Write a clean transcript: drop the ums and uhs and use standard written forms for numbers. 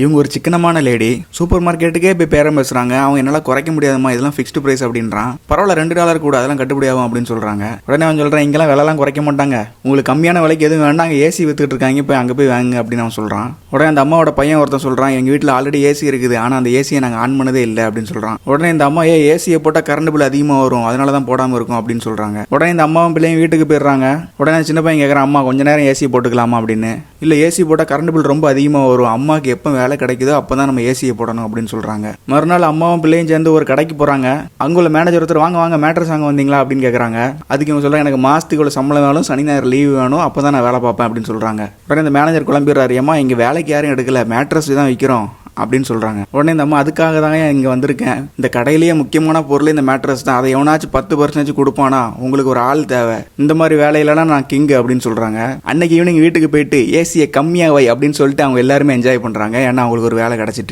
இவங்க ஒரு சிக்கனமான lady super மார்க்கெட்டுக்கே போய் பேரம் பேசுறாங்க. அவங்க என்னால் குறைக்க முடியாதுமா, இதெல்லாம் ஃபிக்ஸ்டு பிரைஸ் அப்படின்றான். பரவாயில்ல $2 கூட, அதெல்லாம் கட்டுப்படியாகும் அப்படின்னு சொல்றாங்க. உடனே அவன் சொல்றான், இங்கெல்லாம் விலைலாம் குறைக்க மாட்டாங்க, உங்களுக்கு கம்மியான விலைக்கு எதுவும் வேண்டாம், ஏசி வித்துட்டு இருக்காங்க, போய் அங்கே போய் வாங்க அப்படின்னு அவன் சொல்றான். உடனே அந்த அம்மாவோட பையன் ஒருத்தன் சொல்றான், எங்க வீட்டில் ஆல்ரெடி ஏசி இருக்குது, ஆனால் அந்த ஏசியை நாங்கள் ஆன் பண்ணதே இல்லை அப்படின்னு சொல்றான். உடனே இந்த அம்மா, ஏசியை போட்டால் கரண்ட் பில் அதிகமாக வரும், அதனால தான் போடாமல் இருக்கும் அப்படின்னு சொல்றாங்க. உடனே இந்த அம்மாவும் பிள்ளையும் வீட்டுக்கு போயிடுறாங்க. உடனே சின்ன பையன் கேட்குறான், அம்மா கொஞ்ச நேரம் ஏசி போட்டுக்கலாமா அப்படின்னு. இல்லை, ஏசி போட்டால் கரண்ட் பில் ரொம்ப அதிகமாக வரும், அம்மாவுக்கு எப்போ வேலை கிடைக்குதோ அப்போ தான் நம்ம ஏசியை போடணும் அப்படின்னு சொல்றாங்க. மறுநாள் அம்மாவும் பிள்ளையும் சேர்ந்து ஒரு கடைக்கு போறாங்க. அங்குள்ள மேனேஜர் ஒருத்தர், வாங்க வாங்க மேட்ரஸ் வாங்க வந்தீங்களா அப்படின்னு கேட்குறாங்க. அதுக்கு இவங்க சொல்றாங்க, எனக்கு மாசத்துக்கு சம்பளம் வேணும், சனி ஞாயிறு லீவு வேணும், அப்பதான் நான் வேலை பார்ப்பேன் அப்படின்னு சொல்றாங்க. உடனே இந்த மேனேஜர் குழம்பிடுறாரு, ஏமா இங்க வேலைக்கு யாரும் எடுக்கல, மேட்ரஸ் தான் விற்கிறோம் அப்படின்னு சொல்றாங்க. உடனே இந்த அம்மா, அதுக்காக தான் இங்க வந்திருக்கேன், இந்த கடையிலேயே முக்கியமான பொருள் இந்த மேட்ரஸ் தான், அதை எவனாச்சும் 10% கொடுப்பானா, உங்களுக்கு ஒரு ஆள் தேவை, இந்த மாதிரி வேலையிலலாம் நான் கிங் அப்படின்னு சொல்றாங்க. அன்னைக்கு ஈவினிங் வீட்டுக்கு போயிட்டு ஏசியை கம்மியாக வை அப்படின்னு சொல்லிட்டு அவங்க எல்லாருமே என்ஜாய் பண்றாங்க. ஏன்னா அவங்களுக்கு ஒரு வேலை கிடைச்சிட்டு.